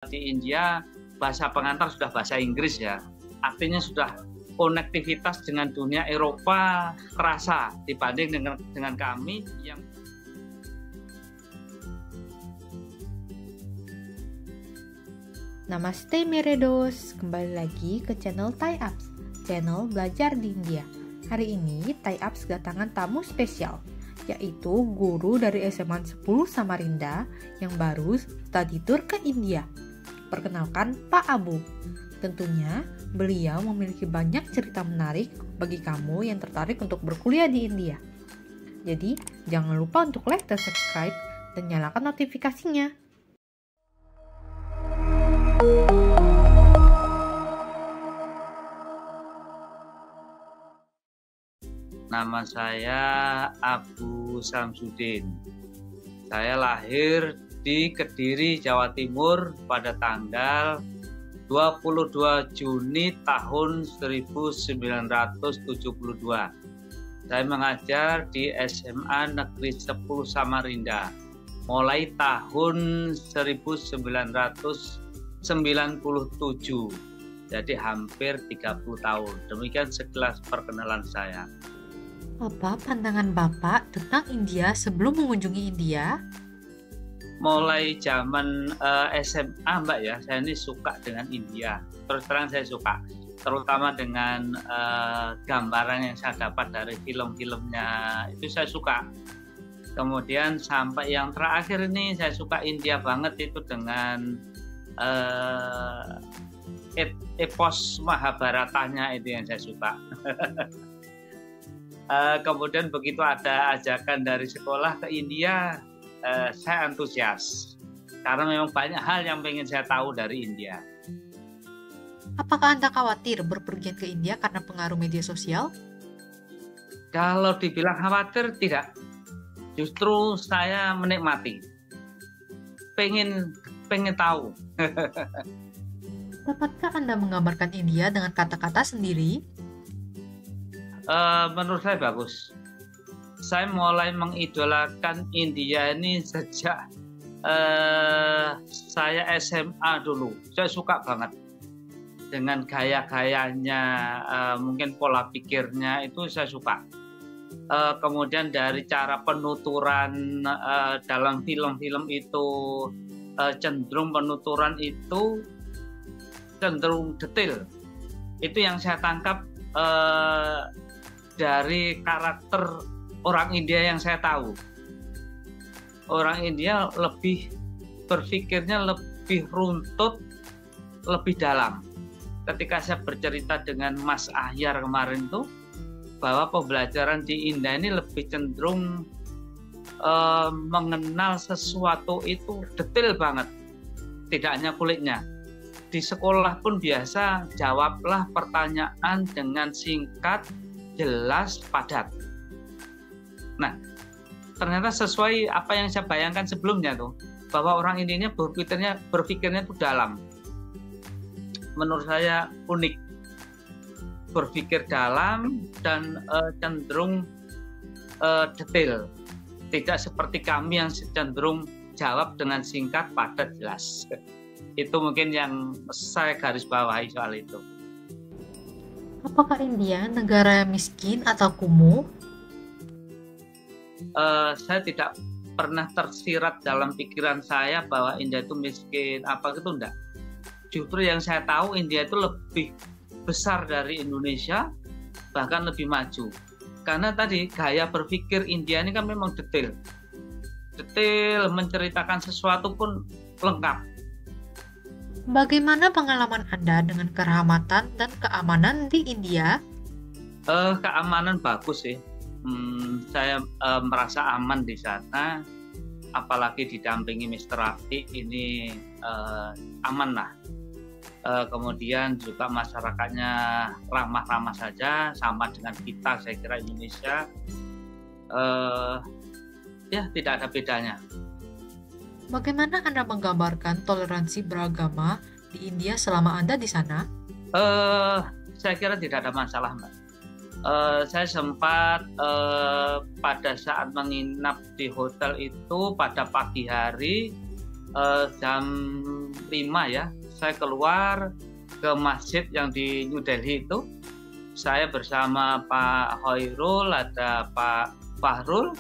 Di India bahasa pengantar sudah bahasa Inggris ya, artinya sudah konektivitas dengan dunia Eropa terasa dibanding dengan kami yang Namaste Meredos, kembali lagi ke channel Thai Apps, channel belajar di India. Hari ini Thai Apps kedatangan tamu spesial, yaitu guru dari SMA 10 Samarinda yang baru study tour ke India. Perkenalkan Pak Abu. Tentunya beliau memiliki banyak cerita menarik bagi kamu yang tertarik untuk berkuliah di India. Jadi jangan lupa untuk like dan subscribe dan nyalakan notifikasinya. Nama saya Abu Samsudin. Saya lahir di Kediri, Jawa Timur pada tanggal 22 Juni tahun 1972. Saya mengajar di SMA Negeri 10 Samarinda mulai tahun 1997. Jadi hampir 30 tahun. Demikian sekilas perkenalan saya. Apa pandangan Bapak tentang India sebelum mengunjungi India? Mulai zaman SMA Mbak ya, saya ini suka dengan India. Terus terang saya suka, terutama dengan gambaran yang saya dapat dari film-filmnya, itu saya suka. Kemudian sampai yang terakhir ini saya suka India banget itu dengan epos Mahabharatanya itu yang saya suka. Kemudian begitu ada ajakan dari sekolah ke India, saya antusias karena memang banyak hal yang pengen saya tahu dari India. Apakah Anda khawatir berpergian ke India karena pengaruh media sosial? Kalau dibilang khawatir, tidak. Justru saya menikmati. Pengen tahu. Dapatkah Anda menggambarkan India dengan kata-kata sendiri? Menurut saya bagus. Saya mulai mengidolakan India ini sejak saya SMA dulu. Saya suka banget dengan gaya-gayanya, mungkin pola pikirnya itu saya suka. Kemudian dari cara penuturan dalam film-film itu cenderung penuturan itu cenderung detail. Itu yang saya tangkap dari karakter orang India yang saya tahu. Orang India lebih berpikirnya lebih runtut, lebih dalam. Ketika saya bercerita dengan Mas Ahyar kemarin tuh, bahwa pembelajaran di India ini lebih cenderung mengenal sesuatu itu detail banget. Tidak hanya kulitnya. Di sekolah pun biasa jawablah pertanyaan dengan singkat, jelas, padat. Nah, ternyata sesuai apa yang saya bayangkan sebelumnya tuh, bahwa orang India berpikirnya itu dalam. Menurut saya unik, berpikir dalam dan cenderung detail. Tidak seperti kami yang cenderung jawab dengan singkat, padat, jelas. Itu mungkin yang saya garis bawahi soal itu. Apakah India negara yang miskin atau kumuh? Saya tidak pernah tersirat dalam pikiran saya bahwa India itu miskin, apa gitu enggak. Justru yang saya tahu India itu lebih besar dari Indonesia, bahkan lebih maju. Karena tadi gaya berpikir India ini kan memang detail. Detail, menceritakan sesuatu pun lengkap. Bagaimana pengalaman Anda dengan kerahmatan dan keamanan di India? Keamanan bagus sih. Saya merasa aman di sana, apalagi didampingi Mr. Rafi ini aman lah. Kemudian juga masyarakatnya ramah-ramah saja, sama dengan kita, saya kira Indonesia ya tidak ada bedanya. Bagaimana Anda menggambarkan toleransi beragama di India selama Anda di sana? Saya kira tidak ada masalah, Mbak. Saya sempat pada saat menginap di hotel itu pada pagi hari jam 5 ya, saya keluar ke masjid yang di New Delhi itu. Saya bersama Pak Hoirul, ada Pak Fahrul.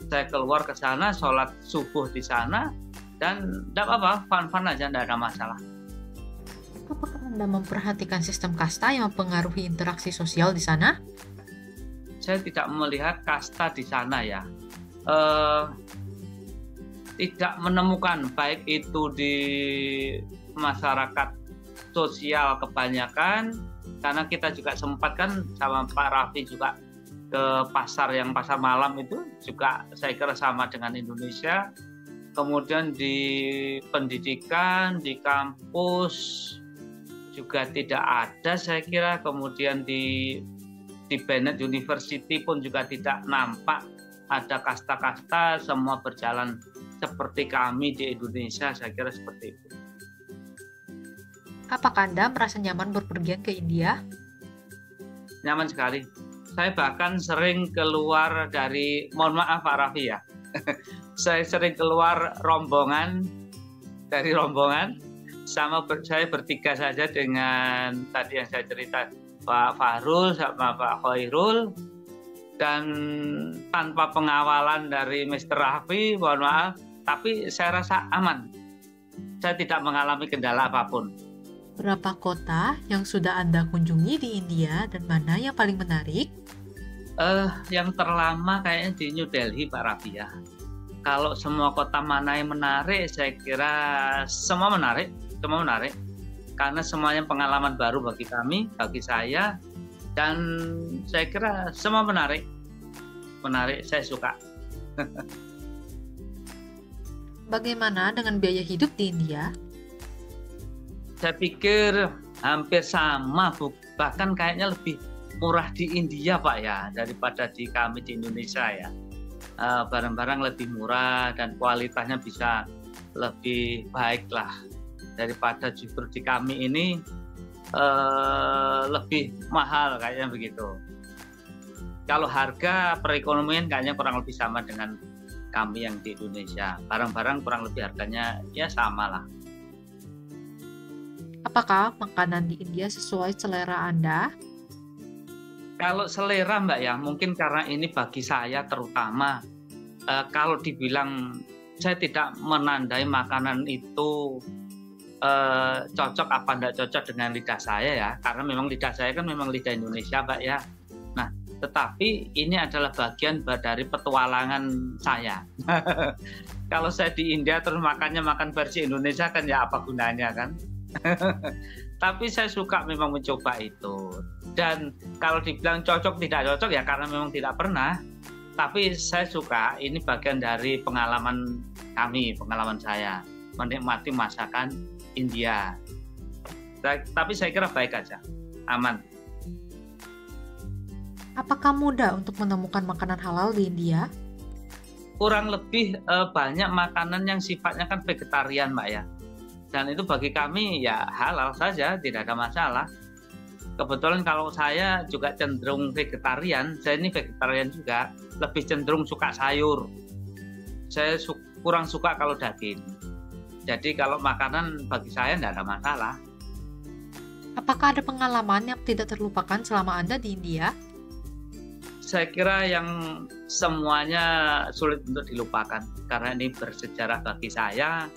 Saya keluar ke sana, sholat subuh di sana, dan tidak apa-apa, fun-fun aja, tidak ada masalah. Apakah Anda memperhatikan sistem kasta yang mempengaruhi interaksi sosial di sana? Saya tidak melihat kasta di sana ya. Tidak menemukan, baik itu di masyarakat sosial kebanyakan, karena kita juga sempat kan sama Pak Raffi juga ke pasar malam itu juga saya kira sama dengan Indonesia. Kemudian di pendidikan, di kampus juga tidak ada saya kira. Kemudian di Bennett University pun juga tidak nampak ada kasta-kasta, semua berjalan seperti kami di Indonesia, saya kira seperti itu. Apakah Anda merasa nyaman berpergian ke India? Nyaman sekali. Saya bahkan sering keluar dari, mohon maaf Pak Raffi ya, saya sering keluar dari rombongan, saya bertiga saja dengan tadi yang saya cerita Pak Fahrul sama Pak Hoirul, dan tanpa pengawalan dari Mr. Raffi, mohon maaf, tapi saya rasa aman. Saya tidak mengalami kendala apapun. Berapa kota yang sudah Anda kunjungi di India dan mana yang paling menarik? Yang terlama kayaknya di New Delhi Pak Raffi ya. Kalau semua kota mana yang menarik, saya kira semua menarik. Karena semuanya pengalaman baru bagi kami, bagi saya, dan saya kira semua menarik, saya suka. Bagaimana dengan biaya hidup di India? Saya pikir hampir sama, bahkan kayaknya lebih murah di India Pak ya, daripada di kami di Indonesia ya. Barang-barang lebih murah dan kualitasnya bisa lebih baik lah, daripada justru di kami ini lebih mahal kayaknya begitu. Kalau harga perekonomian kayaknya kurang lebih sama dengan kami yang di Indonesia. Barang-barang kurang lebih harganya ya sama lah. Apakah makanan di India sesuai selera Anda? Kalau selera Mbak ya, mungkin karena ini bagi saya terutama, kalau dibilang saya tidak menandai makanan itu cocok apa enggak cocok dengan lidah saya ya, karena memang lidah saya kan memang lidah Indonesia Mbak ya. Nah, tetapi ini adalah bagian dari petualangan saya. Kalau saya di India terus makan versi Indonesia kan ya apa gunanya kan. Tapi saya suka memang mencoba itu. Dan kalau dibilang cocok tidak cocok ya karena memang tidak pernah. Tapi saya suka, ini bagian dari pengalaman saya menikmati masakan India. Tapi saya kira baik aja, aman. Apakah mudah untuk menemukan makanan halal di India? Kurang lebih banyak makanan yang sifatnya kan vegetarian Mbak ya. Dan itu bagi kami ya halal saja, tidak ada masalah. Kebetulan kalau saya juga cenderung vegetarian, saya ini vegetarian juga, lebih cenderung suka sayur. Saya kurang suka kalau daging. Jadi kalau makanan bagi saya tidak ada masalah. Apakah ada pengalaman yang tidak terlupakan selama Anda di India? Saya kira yang semuanya sulit untuk dilupakan, karena ini bersejarah bagi saya.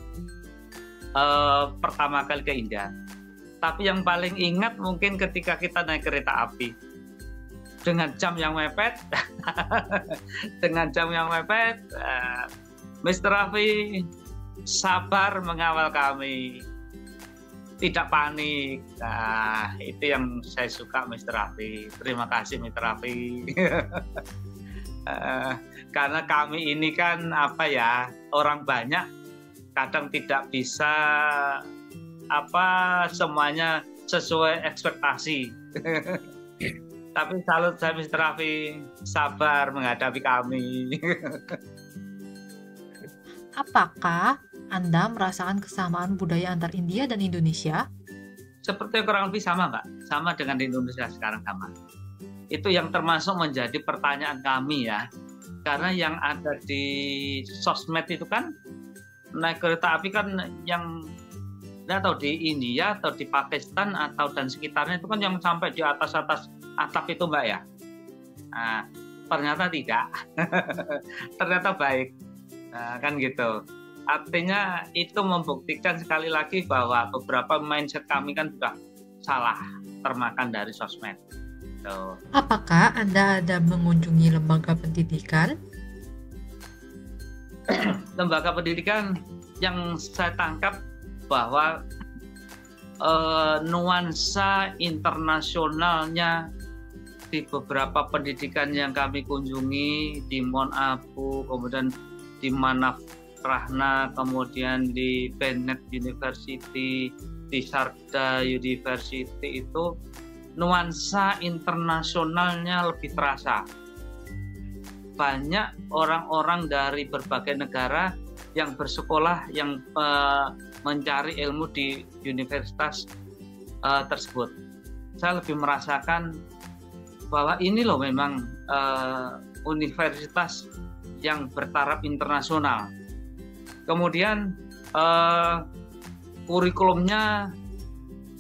Pertama kali ke India. Tapi yang paling ingat mungkin ketika kita naik kereta api dengan jam yang mepet, Mr. Raffi sabar mengawal kami, tidak panik. Nah, itu yang saya suka Mr. Raffi. Terima kasih Mr. Raffi. Karena kami ini kan orang banyak, kadang tidak bisa semuanya sesuai ekspektasi. Tapi salut saya Mr. Raffi, sabar menghadapi kami. Apakah Anda merasakan kesamaan budaya antar India dan Indonesia? Seperti kurang lebih sama Mbak, sama dengan di Indonesia sekarang sama. Itu yang termasuk menjadi pertanyaan kami ya. Karena yang ada di sosmed itu kan naik kereta api kan yang atau di India atau di Pakistan atau dan sekitarnya itu kan yang sampai di atas atap itu Mbak ya. Nah, ternyata tidak. Ternyata baik. Nah, kan gitu. Artinya itu membuktikan sekali lagi bahwa beberapa mindset kami kan sudah salah, termakan dari sosmed. So, Apakah Anda ada mengunjungi lembaga pendidikan? lembaga pendidikan yang saya tangkap bahwa nuansa internasionalnya di beberapa pendidikan yang kami kunjungi di Mon Abu, kemudian di Manaf Rahna, kemudian di Bennett University, di Sharda University, itu nuansa internasionalnya lebih terasa. Banyak orang-orang dari berbagai negara yang bersekolah, yang mencari ilmu di universitas tersebut. Saya lebih merasakan bahwa ini loh memang universitas yang bertaraf internasional. Kemudian kurikulumnya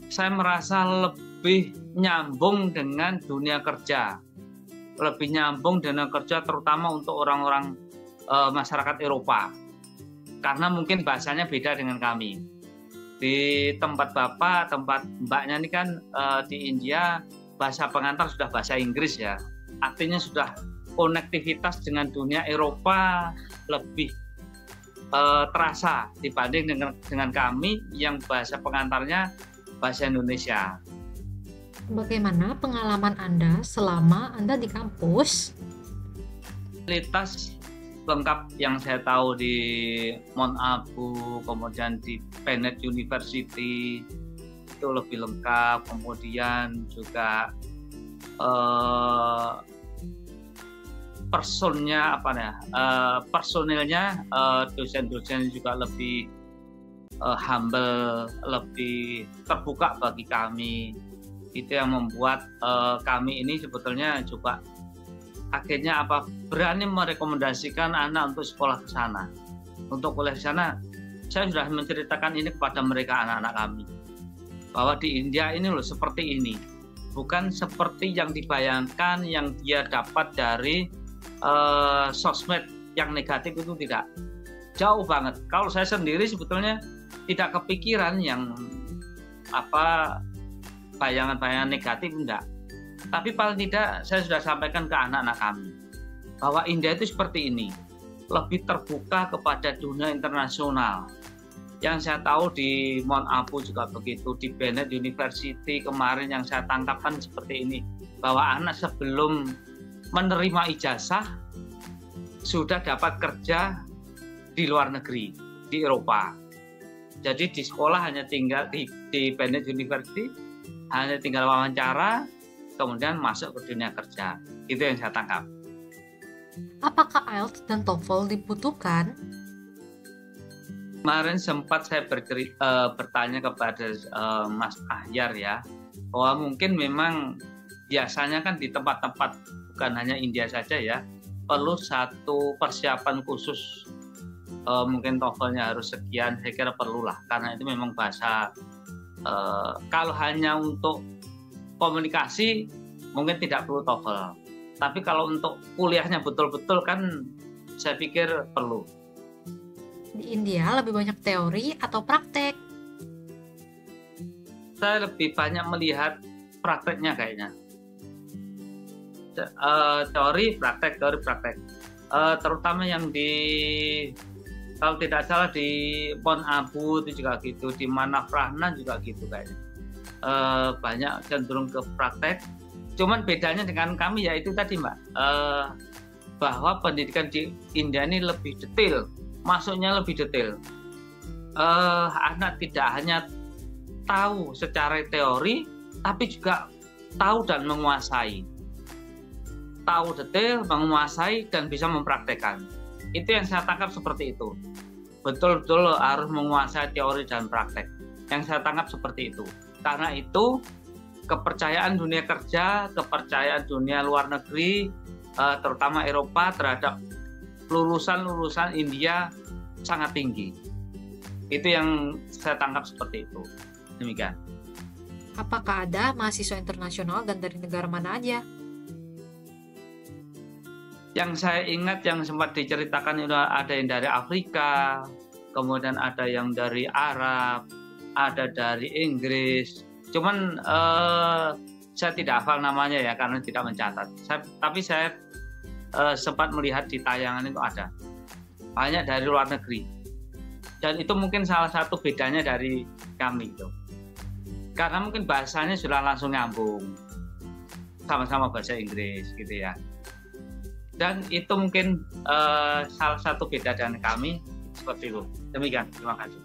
saya merasa lebih nyambung dengan dunia kerja, lebih nyambung dengan kerja terutama untuk orang-orang masyarakat Eropa. Karena mungkin bahasanya beda dengan kami. Di tempat bapak, tempat mbaknya ini kan di India, bahasa pengantar sudah bahasa Inggris ya. Artinya sudah konektivitas dengan dunia Eropa lebih terasa dibanding dengan kami yang bahasa pengantarnya bahasa Indonesia. Bagaimana pengalaman Anda selama Anda di kampus? Fasilitas lengkap yang saya tahu di Mon Abu, kemudian di Bennett University itu lebih lengkap, kemudian juga personilnya dosen-dosen juga lebih humble, lebih terbuka bagi kami. Itu yang membuat kami ini sebetulnya juga akhirnya berani merekomendasikan anak untuk sekolah ke sana, untuk kuliah di sana. Saya sudah menceritakan ini kepada mereka, anak-anak kami, bahwa di India ini loh seperti ini, bukan seperti yang dibayangkan yang dia dapat dari sosmed yang negatif itu, tidak, jauh banget. Kalau saya sendiri sebetulnya tidak kepikiran yang bayangan-bayangan negatif, enggak. Tapi paling tidak saya sudah sampaikan ke anak-anak kami bahwa India itu seperti ini, lebih terbuka kepada dunia internasional. Yang saya tahu di Mon Abu juga begitu, di Bennett University kemarin yang saya tangkapkan seperti ini, bahwa anak sebelum menerima ijazah sudah dapat kerja di luar negeri, di Eropa. Jadi di sekolah hanya tinggal di Bennett University, hanya tinggal wawancara, kemudian masuk ke dunia kerja. Itu yang saya tangkap. Apakah IELTS dan TOEFL dibutuhkan? Kemarin sempat saya bertanya kepada Mas Ahyar ya, bahwa mungkin memang biasanya kan di tempat-tempat bukan hanya India saja ya, perlu satu persiapan khusus. Mungkin TOEFL-nya harus sekian, saya kira perlulah, karena itu memang bahasa. Kalau hanya untuk komunikasi mungkin tidak perlu TOEFL, tapi kalau untuk kuliahnya betul-betul kan saya pikir perlu. Di India lebih banyak teori atau praktek? Saya lebih banyak melihat prakteknya kayaknya. Teori praktek. Terutama yang kalau tidak salah di Mon Abu itu juga gitu, di Manaf Rahna juga gitu kayaknya. Banyak cenderung ke praktek. Cuman bedanya dengan kami ya itu tadi Mbak, bahwa pendidikan di India ini lebih detail, masuknya lebih detail. Anak tidak hanya tahu secara teori, tapi juga tahu dan menguasai. Tahu detail, menguasai, dan bisa mempraktekkan. Itu yang saya tangkap seperti itu. Betul-betul harus menguasai teori dan praktek. Yang saya tangkap seperti itu. Karena itu kepercayaan dunia kerja, kepercayaan dunia luar negeri, terutama Eropa terhadap lulusan-lulusan India sangat tinggi. Itu yang saya tangkap seperti itu. Demikian. Apakah ada mahasiswa internasional dan dari negara mana aja? Yang saya ingat yang sempat diceritakan itu ada yang dari Afrika, kemudian ada yang dari Arab, ada dari Inggris. Cuman saya tidak hafal namanya ya karena tidak mencatat. Tapi saya sempat melihat di tayangan itu ada banyak dari luar negeri. Dan itu mungkin salah satu bedanya dari kami itu. Karena mungkin bahasanya sudah langsung nyambung, sama-sama bahasa Inggris gitu ya. Dan itu mungkin salah satu beda dengan kami seperti itu. Demikian, terima kasih.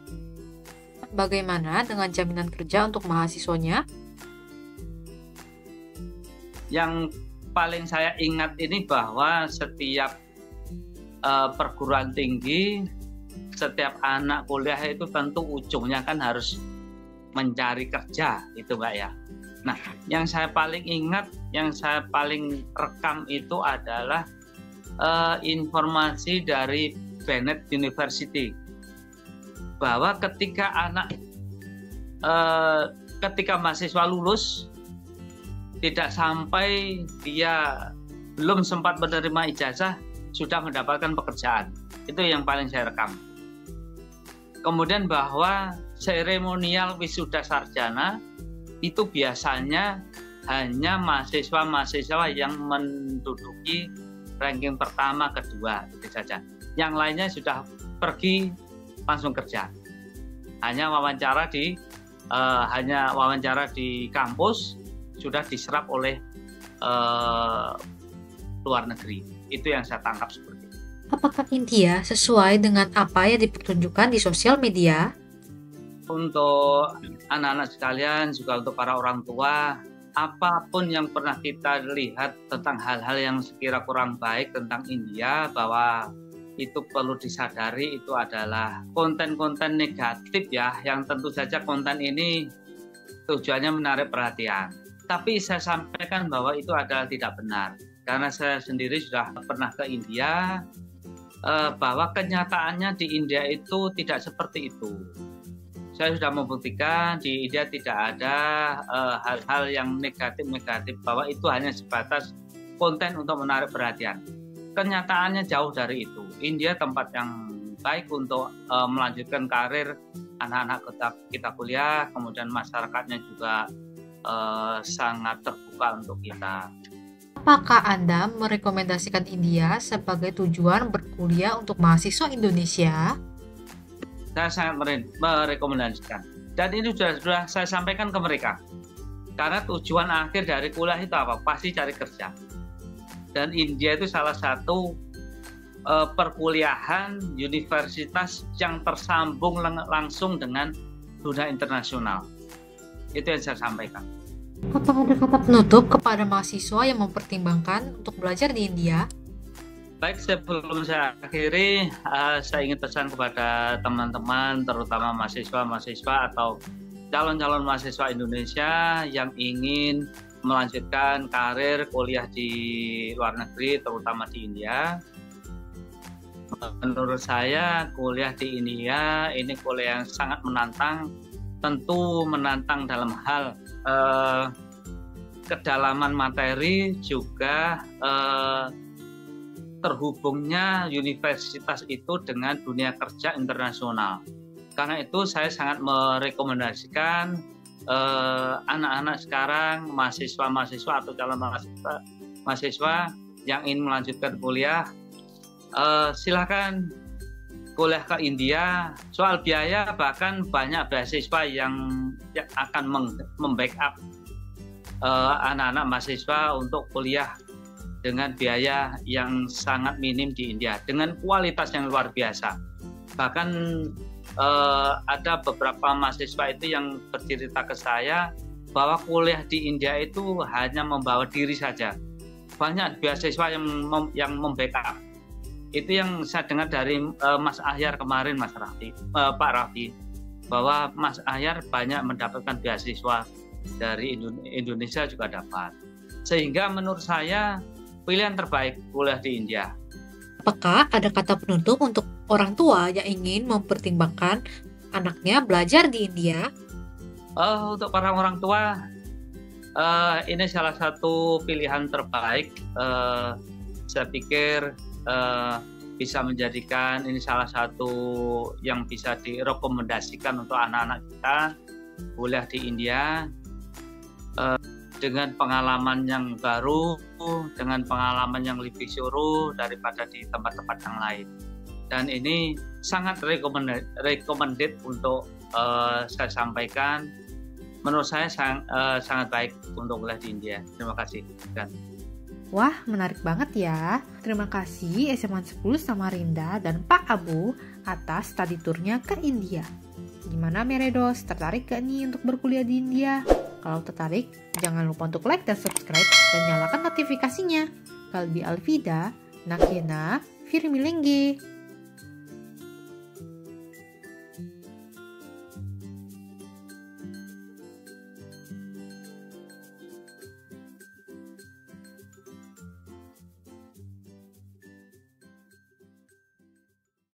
Bagaimana dengan jaminan kerja untuk mahasiswanya? Yang paling saya ingat ini bahwa setiap perguruan tinggi, setiap anak kuliah itu tentu ujungnya kan harus mencari kerja, itu Mbak ya. Nah, yang saya paling ingat, yang saya paling rekam itu adalah informasi dari Bennett University bahwa ketika ketika mahasiswa lulus tidak sampai dia belum sempat menerima ijazah sudah mendapatkan pekerjaan. Itu yang paling saya rekam. Kemudian bahwa seremonial wisuda sarjana itu biasanya hanya mahasiswa-mahasiswa yang menduduki ranking pertama, kedua, itu saja. Yang lainnya sudah pergi langsung kerja. Hanya wawancara di kampus sudah diserap oleh luar negeri. Itu yang saya tangkap seperti itu. Apakah India sesuai dengan apa yang dipertunjukkan di sosial media? Untuk anak-anak sekalian, juga untuk para orang tua, apapun yang pernah kita lihat tentang hal-hal yang sekira kurang baik tentang India, bahwa itu perlu disadari itu adalah konten-konten negatif ya, yang tentu saja konten ini tujuannya menarik perhatian. Tapi saya sampaikan bahwa itu adalah tidak benar, karena saya sendiri sudah pernah ke India, bahwa kenyataannya di India itu tidak seperti itu. Saya sudah membuktikan di India tidak ada hal-hal yang negatif-negatif, bahwa itu hanya sebatas konten untuk menarik perhatian. Kenyataannya jauh dari itu. India tempat yang baik untuk melanjutkan karir anak-anak kita kuliah, kemudian masyarakatnya juga sangat terbuka untuk kita. Apakah Anda merekomendasikan India sebagai tujuan berkuliah untuk mahasiswa Indonesia? Saya sangat merekomendasikan. Dan ini sudah saya sampaikan ke mereka. Karena tujuan akhir dari kuliah itu apa? Pasti cari kerja. Dan India itu salah satu perkuliahan universitas yang tersambung langsung dengan dunia internasional. Itu yang saya sampaikan. Apakah ada kata penutup kepada mahasiswa yang mempertimbangkan untuk belajar di India? Baik, sebelum saya akhiri, saya ingin pesan kepada teman-teman, terutama mahasiswa-mahasiswa atau calon-calon mahasiswa Indonesia yang ingin melanjutkan karir kuliah di luar negeri, terutama di India. Menurut saya, kuliah di India ini kuliah yang sangat menantang, tentu menantang dalam hal kedalaman materi, juga terhubungnya universitas itu dengan dunia kerja internasional. Karena itu saya sangat merekomendasikan anak-anak sekarang, mahasiswa-mahasiswa atau calon mahasiswa yang ingin melanjutkan kuliah, silakan kuliah ke India. Soal biaya, bahkan banyak beasiswa yang akan membackup anak-anak mahasiswa untuk kuliah dengan biaya yang sangat minim di India, dengan kualitas yang luar biasa. Bahkan ada beberapa mahasiswa itu yang bercerita ke saya bahwa kuliah di India itu hanya membawa diri saja. Banyak beasiswa yang membackup. Itu yang saya dengar dari Mas Ahyar kemarin, Pak Raffi, bahwa Mas Ahyar banyak mendapatkan beasiswa dari Indonesia juga dapat. Sehingga menurut saya pilihan terbaik kuliah di India. Apakah ada kata penutup untuk orang tua yang ingin mempertimbangkan anaknya belajar di India? Untuk para orang tua, ini salah satu pilihan terbaik. Saya pikir bisa menjadikan ini salah satu yang bisa direkomendasikan untuk anak-anak kita kuliah di India. Dengan pengalaman yang baru, dengan pengalaman yang lebih seru daripada di tempat-tempat yang lain. Dan ini sangat recommended untuk saya sampaikan. Menurut saya sangat baik untuk kuliah di India. Terima kasih. Wah, menarik banget ya. Terima kasih SMA 10 Samarinda dan Pak Abu atas study tour-nya ke India. Gimana Meredos, tertarik gak nih untuk berkuliah di India? Kalau tertarik, jangan lupa untuk like dan subscribe dan nyalakan notifikasinya. Kalbi Alvida, Nakena, Firmilengge.